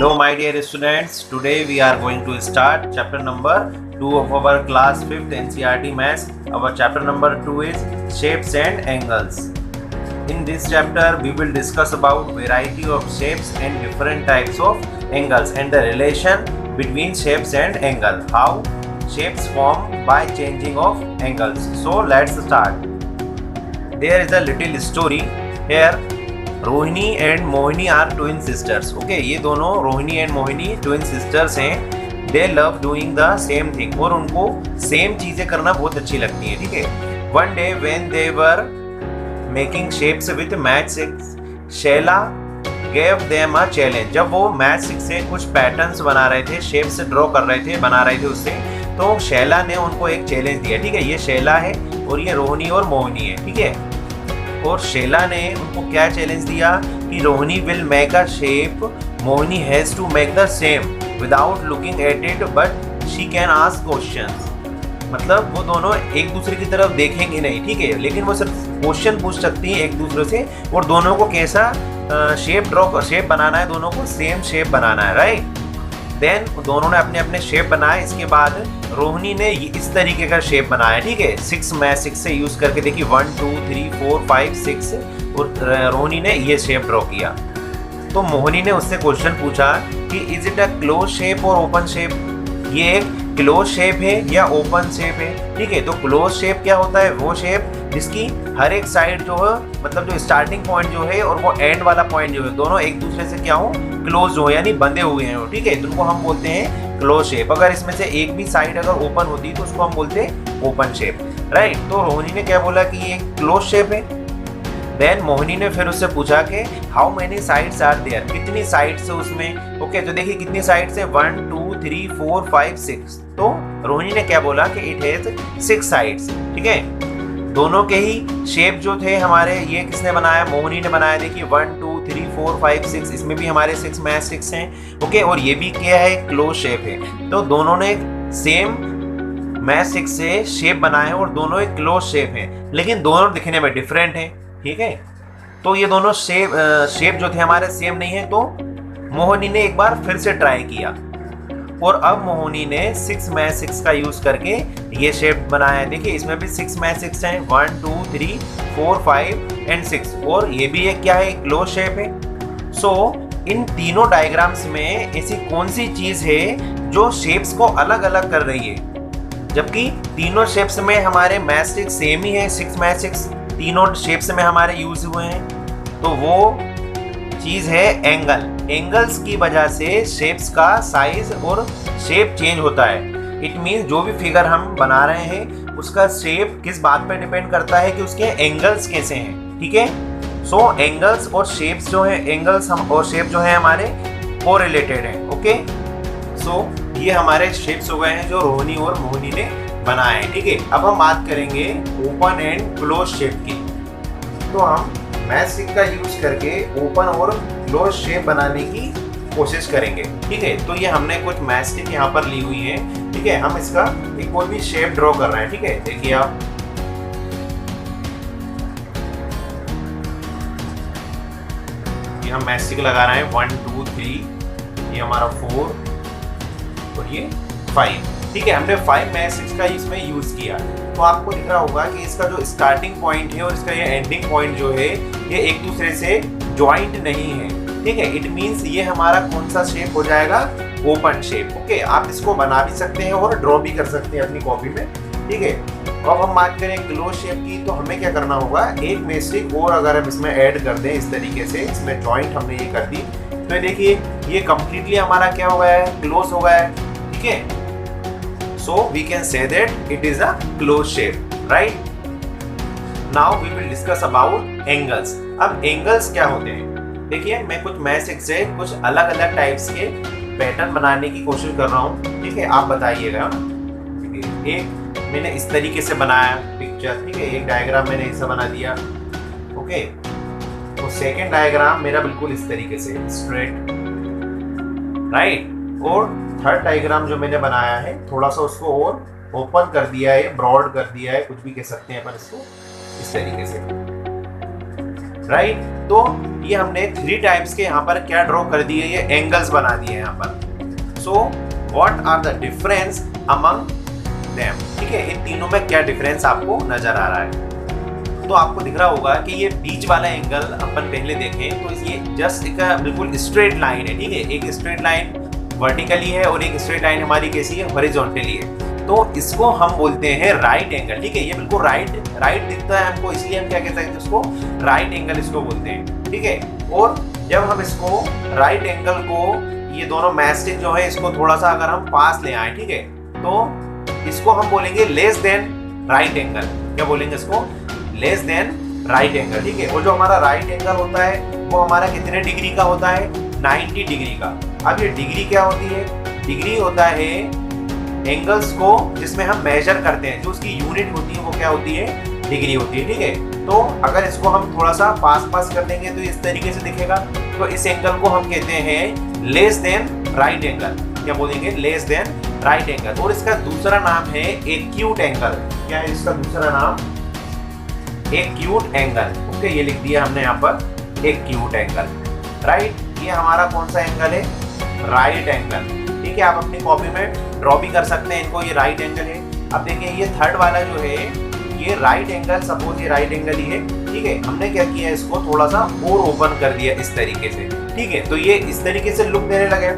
Hello my dear students, today we are going to start chapter number 2 of our class 5th NCERT Maths. Our chapter number 2 is shapes and angles. In this chapter we will discuss about variety of shapes and different types of angles and the relation between shapes and angle. How shapes form by changing of angles. So let's start. There is a little story here. Rohini and Mohini are twin sisters. Okay, ये दोनों Rohini and Mohini twin sisters हैं. They love doing the same thing, और उनको same चीज़ें करना बहुत अच्छी लगती हैं. ठीक है. One day when they were making shapes with math sticks, Shaila gave them a challenge. जब वो मैथ स्टिक से कुछ पैटर्न्स बना रहे थे, शेप्स ड्रॉ कर रहे थे, बना रहे थे उससे, तो शैला ने उनको एक चैलेंज दिया. ठीक है, ये शैला है और ये रोहिणी और मोहिनी है. ठीक है. और शैला ने उनको क्या चैलेंज दिया कि Rohini will make a shape, Mohini has to make the same without looking at it but she can ask questions. मतलब वो दोनों एक दूसरे की तरफ देखेंगे नहीं, ठीक है, लेकिन वो सिर्फ क्वेश्चन पूछ सकती हैं एक दूसरे से, और दोनों को कैसा शेप बनाना है, दोनों को सेम शेप बनाना है. राइट. देन दोनों ने अपने अपने शेप बनाए. इसके बाद रोहिणी ने इस तरीके का शेप बनाया. ठीक है, 6 से यूज करके देखिए 1 2 3 4 5 6, और रोहिणी ने ये शेप ड्रॉ किया. तो मोहिनी ने उससे क्वेश्चन पूछा कि is it a close shape और ओपन शेप. ये एक क्लोज शेप है या ओपन शेप है. ठीक है, तो क्लोज शेप क्या होता है, वो शेप जिसकी हर एक साइड जो है, मतलब जो स्टार्टिंग पॉइंट जो है और वो एंड वाला पॉइंट जो है, दोनों एक दूसरे से क्या हो, क्लोज हो, यानी बंधे हुए हैं. ठीक है, तो उनको हम बोलते हैं क्लोज शेप. अगर इसमें से एक भी साइड अगर ओपन होती है तो उसको हम बोलते हैं ओपन शेप. राइट. तो रोहिणी ने क्या बोला कि ये क्लोज शेप है. देन मोहिनी ने फिर उससे पूछा कि how many sides are there, कितनी साइड्स है उसमें. ओके, तो देखिए कितनी साइड्स है, 1 2 3 4 5 6. तो रोहिणी ने क्या बोला कि इट हैज 6 साइड्स. ठीक है. दोनों के ही शेप जो थे हमारे, ये किसने बनाया, मोहिनी ने बनाया. देखिए 1 2 3 4 5 6, इसमें भी हमारे 6 मैथ स्टिक्स हैं. ओके, और ये भी क्या है, क्लोज शेप है. तो दोनों ने सेम मैथ स्टिक से शेप बनाए और दोनों एक क्लोज शेप है, लेकिन दोनों दिखने में डिफरेंट है. ठीक है. तो ये दोनों शेप जो थे हमारे सेम नहीं है. तो मोहिनी ने एक बार फिर से ट्राई किया, और अब मोहिनी ने 6 मैथ स्टिक्स का यूज करके ये शेप बनाया है. देखिए इसमें भी 6 मैथ स्टिक्स हैं, 1 2 3 4 5 एंड 6, और ये भी एक क्या है, क्लोज शेप है. सो इन तीनों डायग्राम्स में ऐसी कौन सी चीज है जो शेप्स को अलग अलग कर रही है, जबकि तीनों शेप्स में हमारे मैथ स्टिक्स सेम ही है. 6 मैथ स्टिक्स तीनों शेप्स में हमारे यूज हुए हैं. तो वो चीज है एंगल. एंगल्स की वजह से शेप्स का साइज और शेप चेंज होता है. इट मीन्स जो भी फिगर हम बना रहे हैं उसका शेप किस बात पे डिपेंड करता है कि उसके एंगल्स कैसे हैं. ठीक है. सो एंगल्स और शेप्स जो है, एंगल्स हम और शेप जो है हमारे कोरिलेटेड हैं. ओके. सो ये हमारे शेप्स हो गए हैं जो रोहिणी और मोहिनी ने बनाए हैं. ठीक है. अब हम बात करेंगे ओपन एंड क्लोज शेप की. तो हम मैथ स्टिक का यूज करके ओपन और क्लोज शेप बनाने की कोशिश करेंगे. ठीक है. तो ये हमने कुछ मैथ स्टिक यहाँ पर ली हुई है. ठीक है. हम इसका एक कोई भी शेप ड्रॉ कर रहे हैं. ठीक है. देखिए आप, ये हम मैथ स्टिक लगा रहे हैं 1 2 3, ये हमारा 4 और ये 5. ठीक है. हमने 5 मैथ स्टिक्स का इसमें यूज किया. तो आपको दिख रहा होगा कि इसका जो स्टार्टिंग पॉइंट है और इसका ये एंडिंग पॉइंट जो है, ये एक दूसरे से ज्वाइंट नहीं है. ठीक है. इट मींस ये हमारा कौन सा शेप हो जाएगा, ओपन शेप. ओके. आप इसको बना भी सकते हैं और ड्रॉ भी कर सकते हैं अपनी कॉपी में. ठीक है. अब हम बात करें क्लोज शेप की, तो हमें क्या करना होगा, एक मैथ स्टिक और अगर हम इसमें ऐड कर दें इस तरीके से, इसमें ज्वाइंट हमने ये कर दी, तो देखिए ये कंप्लीटली हमारा क्या हो गया है, क्लोज हो गया है. ठीक है. So we can say that it is a closed shape, right? Now we will discuss about angles. अब angles क्या होते हैं? देखिए मैं कुछ मैथ स्टिक से कुछ अलग अलग टाइप्स के पैटर्न बनाने की कोशिश कर रहा हूँ. ठीक है. आप बताइएगा. एक मैंने इस तरीके से बनाया पिक्चर. ठीक है. एक डायग्राम मैंने ऐसा बना दिया. ओके. तो सेकेंड डायग्राम मेरा बिल्कुल इस तरीके से स्ट्रेट, राइट. और थर्ड डायग्राम जो मैंने बनाया है, थोड़ा सा उसको और ओपन कर दिया है, ब्रॉड कर दिया है, कुछ भी कह सकते हैं अपन इसको, इस तरीके से. राइट। तो ये हमने 3 टाइप्स के यहाँ पर क्या ड्रॉ कर दिए, ये एंगल्स बना दिए यहाँ पर। So what are the difference among them, ठीक है, इन तीनों में क्या डिफरेंस आपको नजर आ रहा है। तो आपको दिख रहा होगा कि ये बीच वाला एंगल अपन पहले देखें तो ये जस्ट एक बिल्कुल स्ट्रेट लाइन है, ठीक है, एक स्ट्रेट लाइन वर्टिकली है और एक स्ट्रेट लाइन हमारी कैसी है, हॉरिजॉन्टली है। तो इसको हम बोलते हैं राइट एंगल, ठीक है, ये बिल्कुल राइट दिखता है हमको, इसलिए हम क्या कह सकते हैं, उसको राइट एंगल इसको बोलते हैं, ठीक है। और जब हम इसको राइट एंगल को, ये दोनों मैस्टिक जो है, इसको थोड़ा सा अगर हम पास ले आए, ठीक है, तो इसको हम बोलेंगे लेस देन राइट एंगल। क्या बोलेंगे इसको? लेस देन राइट एंगल, ठीक है। और जो हमारा राइट एंगल होता है वो हमारा कितने डिग्री का होता है? 90 डिग्री का। अब ये डिग्री क्या होती है? डिग्री होता है एंगल्स को जिसमें हम मेजर करते हैं, जो उसकी यूनिट होती है वो क्या होती है? डिग्री होती है, ठीक है। तो अगर इसको हम थोड़ा सा पास कर देंगे तो इस तरीके से दिखेगा। तो इस एंगल को हम कहते हैं लेस देन राइट एंगल। क्या बोलेंगे? Less than right angle. और इसका दूसरा नाम है एक्यूट एंगल। क्या है इसका दूसरा नाम? Acute angle. ओके, ये लिख दिया हमने यहाँ पर एक्यूट एंगल, राइट। ये हमारा कौन सा एंगल है? राइट एंगल, ठीक है। आप अपनी कॉपी में ड्रॉ भी कर सकते हैं इनको, ये राइट एंगल है। अब देखिए ये थर्ड वाला जो है ये राइट एंगल, सपोज ये राइट एंगल ही है, ठीक है। हमने क्या किया, इसको थोड़ा सा और ओपन कर दिया इस तरीके से, ठीक है। तो ये इस तरीके से लुक देने लगे।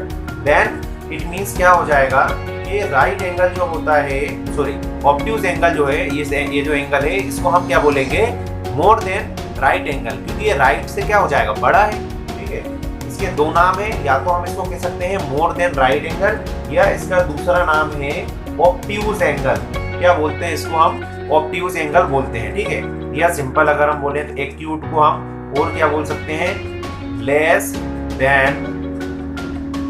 देन इट मीन्स क्या हो जाएगा, ये राइट एंगल जो होता है, सॉरी ऑब्ट्यूज एंगल जो है, ये जो एंगल है इसको हम क्या बोलेंगे? मोर देन राइट एंगल, क्योंकि ये राइट से क्या हो जाएगा? बड़ा है, ठीक है। इसके दो नाम है, या तो हम इसको कह सकते हैं मोर देन राइट एंगल, या इसका दूसरा नाम है ऑब्ट्यूज एंगल। क्या बोलते हैं इसको? हम ऑब्ट्यूज एंगल बोलते हैं, ठीक है। या सिंपल अगर हम बोले तो एक्यूट को हम और क्या बोल सकते हैं? Less than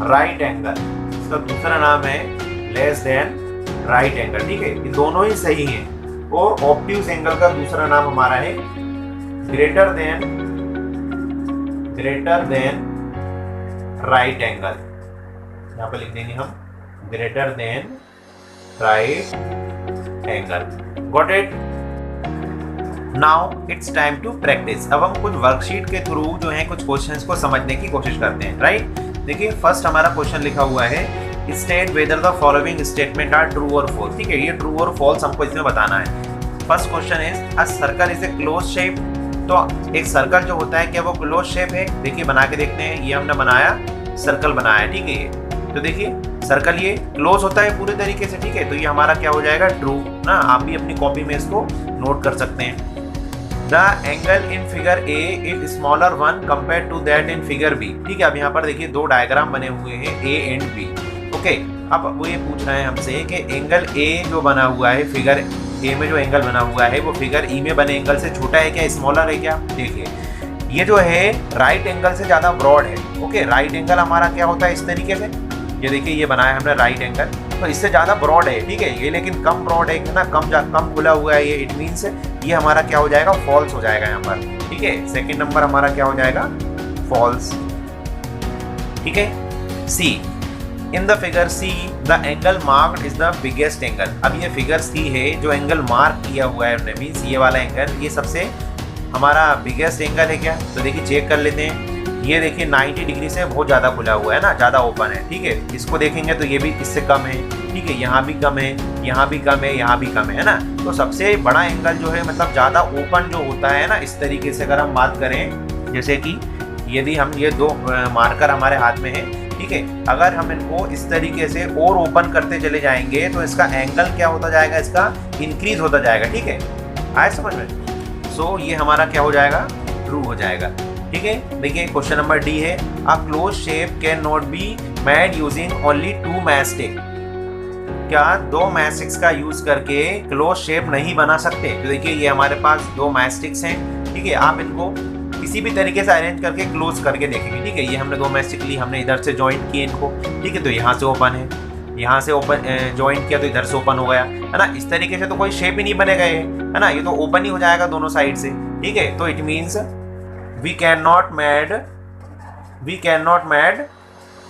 right angle. इसका दूसरा नाम है लेस देन राइट एंगल, ठीक है। ये दोनों ही सही हैं। और ऑब्ट्यूज एंगल का दूसरा नाम हमारा है ग्रेटर देन राइट एंगल। यहाँ पर लिख देंगे हम greater than right angle. Got it? Now it's time to practice. अब हम कुछ वर्कशीट के थ्रू जो है कुछ क्वेश्चंस को समझने की कोशिश करते हैं, राइट। देखिए फर्स्ट हमारा क्वेश्चन लिखा हुआ है state whether the following statement are true और फॉल्स, ठीक है। ये ट्रू और फॉल्स हमको इसमें बताना है। First question is a circle is a close shape. तो एक सर्कल जो होता है क्या वो क्लोज शेप है? देखिए बना के देखते हैं। ये हमने बनाया, सर्कल बनाया, ठीक है। ये तो देखिए सर्कल ये क्लोज होता है पूरे तरीके से, ठीक है। तो ये हमारा क्या हो जाएगा? ट्रू ना। आप भी अपनी कॉपी में इसको नोट कर सकते हैं। The angle in figure A is smaller one compare to that in figure B, ठीक है। अब यहाँ पर देखिए दो डायग्राम बने हुए हैं ए एंड बी, ओके। अब वो ये पूछ रहे हैं हमसे कि एंगल ए जो बना हुआ है, फिगर ए में जो एंगल बना हुआ है वो फिगर ई में बने एंगल से छोटा है क्या, स्मॉलर है क्या? देखिए ये जो है राइट एंगल से ज़्यादा ब्रॉड है, ओके। राइट एंगल हमारा क्या होता है इस तरीके से, ये देखिए ये बनाया हमने राइट एंगल, तो इससे ज़्यादा ब्रॉड है, ठीक है। ये लेकिन कम ब्रॉड है ना, कम खुला हुआ है ये। इट मीन्स ये हमारा क्या हो जाएगा? फॉल्स हो जाएगा यहाँ पर, ठीक है। सेकेंड नंबर हमारा क्या हो जाएगा? फॉल्स, ठीक है। See in the figure see the angle marked is the biggest angle. अब ये फिगर सी है, जो एंगल मार्क किया हुआ है हमने, मीन्स ये वाला एंगल, ये सबसे हमारा बिगेस्ट एंगल है क्या? तो देखिए चेक कर लेते हैं। ये देखिए 90 डिग्री से बहुत ज़्यादा खुला हुआ है ना, ज़्यादा ओपन है, ठीक है। इसको देखेंगे तो ये भी इससे कम है, ठीक है। यहाँ भी कम है, यहाँ भी कम है, यहाँ भी कम है ना। तो सबसे बड़ा एंगल जो है, मतलब ज़्यादा ओपन जो होता है ना, इस तरीके से अगर हम बात करें, जैसे कि यदि हम ये दो मार्कर हमारे हाथ में है, ठीक है। अगर हम इनको इस तरीके से और ओपन करते चले जाएंगे तो इसका एंगल क्या होता जाएगा? इसका इंक्रीज होता जाएगा, ठीक है। आए समझ में? सो ये हमारा क्या हो जाएगा? ट्रू हो जाएगा, ठीक है। देखिए क्वेश्चन नंबर डी है अ close shape can not be made using only 2 mastic. क्या 2 मैस्टिक्स का यूज करके क्लोज शेप नहीं बना सकते? तो देखिए ये हमारे पास 2 मैस्टिक्स हैं, ठीक है। आप इनको किसी भी तरीके से अरेंज करके क्लोज करके देखेंगे, ठीक है। ये हमने 2 मैस्टिक ली, हमने इधर से ज्वाइंट किए इनको, ठीक है। तो यहाँ से ओपन है, यहाँ से ओपन ज्वाइंट किया तो इधर से ओपन हो गया, है ना। इस तरीके से तो कोई शेप ही नहीं बनेगा ये, है ना। ये तो ओपन ही हो जाएगा दोनों साइड से, ठीक है। तो it means we can not made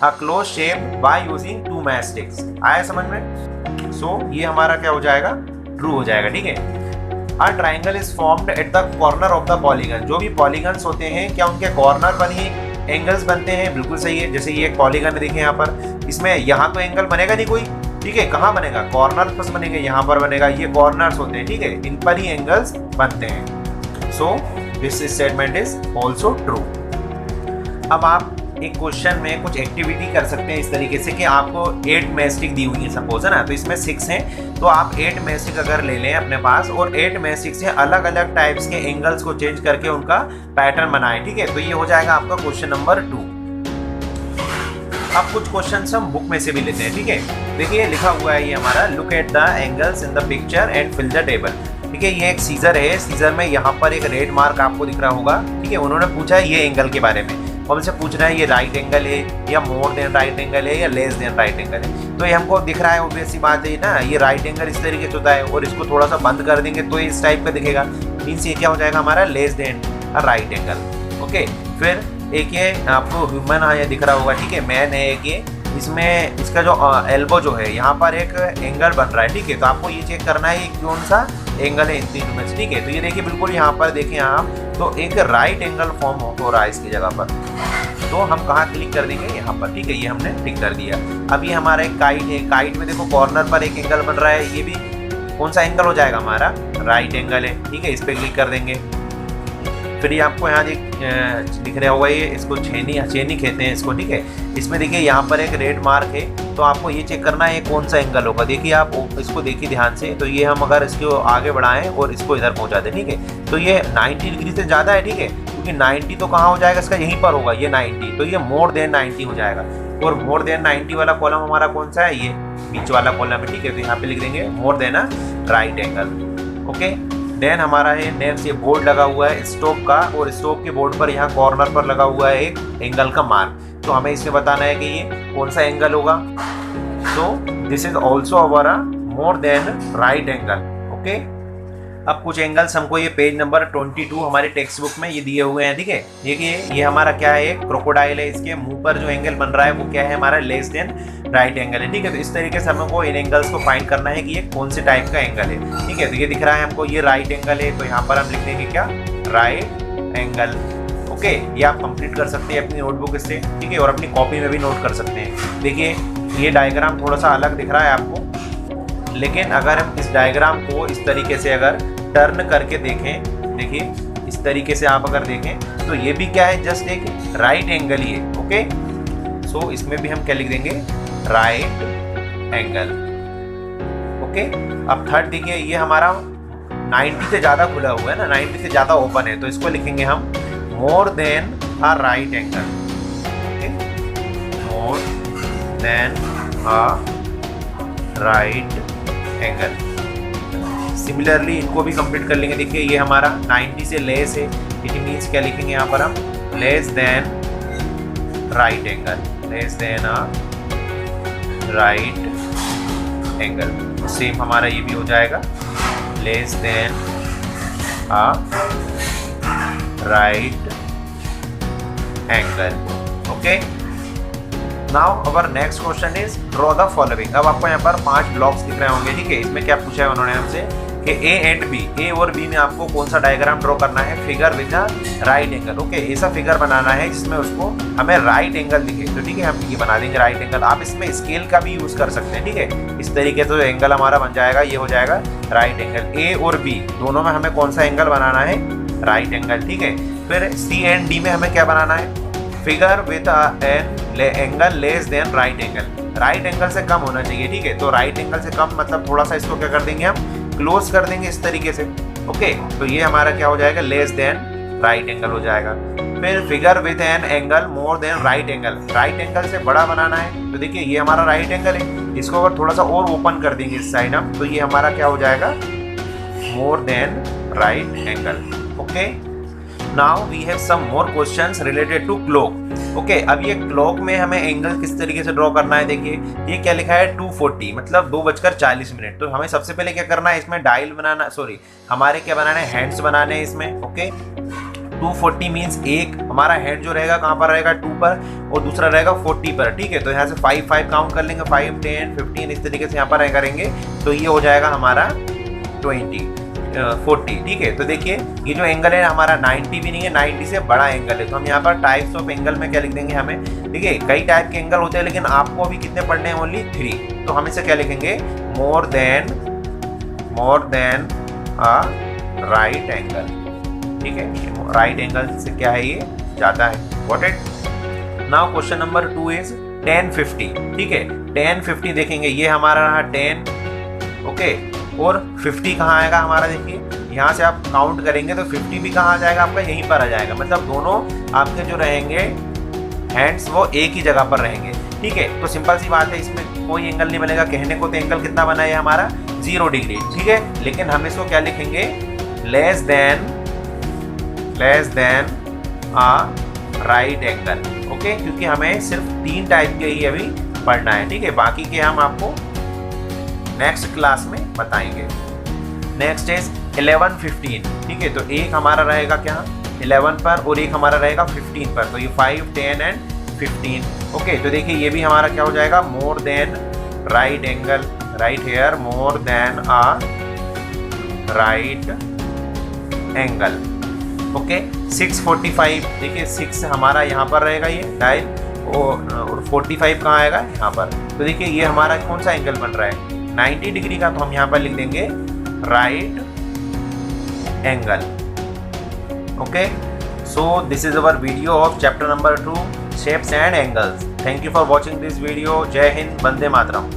a close shape by using 2 matchsticks. आया समझ में? सो ये हमारा क्या हो जाएगा? ट्रू हो जाएगा, ठीक है। A triangle is formed at the corner of the polygon. जो भी पॉलीगन्स होते हैं क्या उनके कॉर्नर पर ही एंगल्स बनते हैं? बिल्कुल सही है। जैसे ये एक पॉलीगन है, देखिए यहाँ पर, इसमें यहाँ तो एंगल बनेगा नहीं कोई, ठीक है, कहाँ बनेगा? कॉर्नर पर बनेंगे, यहाँ पर बनेगा, ये कॉर्नर्स होते हैं, ठीक है, इन पर ही एंगल्स बनते हैं। So this statement is also true. अब आप एक क्वेश्चन में कुछ एक्टिविटी कर सकते हैं इस तरीके से कि आपको 8 मैस्टिक दी हुई है सपोज, है ना, तो इसमें 6 हैं, तो आप 8 मैस्टिक अगर ले लें अपने पास और 8 मैस्टिक से अलग अलग टाइप्स के एंगल्स को चेंज करके उनका पैटर्न बनाएं, ठीक है, तो ये हो जाएगा आपका क्वेश्चन नंबर 2। अब कुछ क्वेश्चंस हम बुक में से भी लेते हैं, ठीक है। देखिए लिखा हुआ है ये हमारा, look at the angles in the picture and fill the table, ठीक है। ये एक सीजर है, सीजर में यहाँ पर एक रेड मार्क आपको दिख रहा होगा, ठीक है। उन्होंने पूछा है ये एंगल के बारे में, हमसे पूछ रहा है ये राइट एंगल है या मोर देन राइट एंगल है या लेस देन राइट एंगल है। तो ये हमको दिख रहा है, ऑब्वियस सी बात है ना, ये राइट एंगल इस तरीके से होता है और इसको थोड़ा सा बंद कर देंगे तो इस टाइप का दिखेगा, मीन्स ये क्या हो जाएगा हमारा less than right angle. Okay, फिर एक ये आपको ह्यूमन ये दिख रहा होगा, ठीक है, मैन है एक ये, इसमें इसका जो एल्बो जो है यहाँ पर एक एंगल बन रहा है, ठीक है, तो आपको ये चेक करना है ये कौन सा एंगल है इन तीनों में, ठीक है। तो ये देखिए बिल्कुल यहाँ पर देखें आप, तो एक राइट एंगल फॉर्म हो रहा है इसकी जगह पर, तो हम कहाँ क्लिक कर देंगे? यहाँ पर, ठीक है, ये हमने टिक कर दिया। अब ये हमारा एक काइट है, काइट में देखो कॉर्नर पर एक एंगल बन रहा है, ये भी कौन सा एंगल हो जाएगा हमारा? राइट एंगल है, ठीक है, इस पर क्लिक कर देंगे। फिर ये आपको यहाँ दिख रहा होगा, ये इसको छेनी कहते हैं इसको, ठीक है। इसमें देखिए यहाँ पर एक रेड मार्क है, तो आपको ये चेक करना है कौन सा एंगल होगा। देखिए आप इसको देखिए ध्यान से, तो ये हम अगर इसको आगे बढ़ाएं और इसको इधर पहुँचा दें, ठीक है, तो ये 90 डिग्री से ज़्यादा है, ठीक है, क्योंकि 90 तो कहाँ हो जाएगा इसका? यहीं पर होगा, ये 90, तो ये मोर देन 90 हो जाएगा। और मोर देन 90 वाला कॉलम हमारा कौन सा है? ये बीच वाला कॉलम है, ठीक है, तो यहाँ पे लिख देंगे more than a right angle. Okay, then हमारा है नेक्स्ट, ये बोर्ड लगा हुआ है स्टोव का, और स्टोव के बोर्ड पर यहाँ कॉर्नर पर लगा हुआ है एक एंगल का मार्क, तो हमें इसमें बताना है कि ये कौन सा एंगल होगा। तो this is also our more than right angle. Okay, अब कुछ एंगल्स हमको ये पेज नंबर 22 हमारे टेक्स्ट बुक में ये दिए हुए हैं, ठीक है। देखिए ये हमारा क्या है? एक क्रोकोडाइल है, इसके मुंह पर जो एंगल बन रहा है वो क्या है? हमारा लेस देन राइट एंगल है, ठीक है। तो इस तरीके से हमको इन एंगल्स को फाइंड करना है कि ये कौन से टाइप का एंगल है, ठीक है। तो ये दिख रहा है हमको ये राइट एंगल है, तो यहाँ पर हम लिख देंगे क्या? Right angle. ओके, ये आप कंप्लीट कर सकते हैं अपनी नोटबुक से, ठीक है, और अपनी कॉपी में भी नोट कर सकते हैं। देखिए ये डायग्राम थोड़ा सा अलग दिख रहा है आपको, लेकिन अगर हम इस डायग्राम को इस तरीके से अगर टर्न करके देखें, देखिए इस तरीके से आप अगर देखें तो ये भी क्या है? जस्ट एक राइट एंगल ही है। ओके, सो इसमें भी हम क्या लिख देंगे? Right angle. ओके, अब थर्ड देखिए, ये हमारा 90 से ज़्यादा खुला हुआ है ना, 90 से ज़्यादा ओपन है, तो इसको लिखेंगे हम मोर than a right angle. Okay, more than a right angle. Similarly इनको भी कंप्लीट कर लेंगे। देखिए ये हमारा 90 से लेस है, इट मीन्स क्या लिखेंगे यहाँ पर हम? Less than right angle, less than a right angle. Same हमारा ये भी हो जाएगा, less than a right angle. Okay, now our next question is draw the following. अब आपको यहाँ पर 5 ब्लॉक्स दिख रहे होंगे, ठीक है। इसमें क्या पूछा है उन्होंने हमसे कि ए एंड बी, ए और बी में आपको कौन सा डायग्राम ड्रॉ करना है? Figure with a right angle. Okay, ऐसा फिगर बनाना है जिसमें उसको हमें राइट एंगल दिखे, तो ठीक है हम ये बना देंगे राइट एंगल। आप इसमें स्केल का भी यूज कर सकते हैं, ठीक है। इस तरीके से एंगल हमारा बन जाएगा, ये हो जाएगा राइट एंगल। ए और बी दोनों में हमें कौन सा एंगल बनाना है? राइट एंगल, ठीक है। फिर सी एंड डी में हमें क्या बनाना है? Figure with an angle less than right angle. Right angle से कम होना चाहिए, ठीक है। तो राइट एंगल से कम मतलब थोड़ा सा इसको क्या कर देंगे हम? क्लोज कर देंगे इस तरीके से। ओके, तो ये हमारा क्या हो जाएगा? लेस देन राइट एंगल हो जाएगा। फिर figure with an angle more than right angle. Right angle से बड़ा बनाना है, तो देखिए ये हमारा राइट एंगल है, इसको अगर थोड़ा सा और ओपन कर देंगे इस साइड हम, तो ये हमारा क्या हो जाएगा? More than right angle. Okay, now we have some more questions related to clock. Okay, अब ये क्लॉक में हमें एंगल किस तरीके से ड्रॉ करना है? देखिए ये क्या लिखा है? 2:40 मतलब 2:40। तो हमें सबसे पहले क्या करना है? इसमें डायल बनाना, सॉरी हमारे क्या बनाना है? हैंड्स बनाने हैं इसमें। ओके, 240 मीन्स एक हमारा हैंड जो रहेगा कहाँ पर रहेगा? 2 पर, और दूसरा रहेगा 40 पर, ठीक है। तो यहाँ से 5 काउंट कर लेंगे, 5, 10, 15 इस तरीके से यहाँ पर करेंगे, तो ये हो जाएगा हमारा 20। 40, ठीक है। तो देखिए ये जो एंगल है हमारा 90 भी नहीं है, 90 से बड़ा एंगल है। तो हम यहाँ पर टाइप्स ऑफ एंगल में क्या लिख देंगे हमें, ठीक है, कई टाइप के एंगल होते हैं लेकिन आपको अभी कितने पढ़ने हैं, ओनली 3। तो हम इसे क्या लिखेंगे, मोर देन अ राइट एंगल, ठीक है। राइट एंगल से क्या है, ये ज़्यादा है। Got it. Now question number 2 is 10 50, ठीक है। 10 50 देखेंगे, ये हमारा रहा 10, ओके। और 50 कहाँ आएगा हमारा, देखिए यहाँ से आप काउंट करेंगे तो 50 भी कहाँ आ जाएगा आपका, यहीं पर आ जाएगा। मतलब दोनों आपके जो रहेंगे हैंड्स वो एक ही जगह पर रहेंगे, ठीक है। तो सिंपल सी बात है, इसमें कोई एंगल नहीं बनेगा। कहने को तो एंगल कितना बना है हमारा 0 डिग्री, ठीक है। लेकिन हम इसको क्या लिखेंगे, less than a right angle, okay. क्योंकि हमें सिर्फ 3 टाइप के ही अभी पढ़ना है, ठीक है। बाकी के हम आपको नेक्स्ट क्लास में बताएंगे। नेक्स्ट इज 11 15, ठीक है। तो एक हमारा रहेगा क्या 11 पर और एक हमारा रहेगा 15 पर। तो ये 5 10 एंड 15, ओके। तो देखिए ये भी हमारा क्या हो जाएगा, more than right angle, right here, more than a right angle, okay. 645, देखिए 6 हमारा यहाँ पर रहेगा ये डायल, और 45 कहाँ आएगा, यहाँ पर। तो देखिए ये हमारा कौन सा एंगल बन रहा है, 90 डिग्री का। तो हम यहाँ पर लिख देंगे right angle, okay. So this is our video of chapter number 2 shapes and angles. Thank you for watching this video. जय हिंद, वंदे मातरम।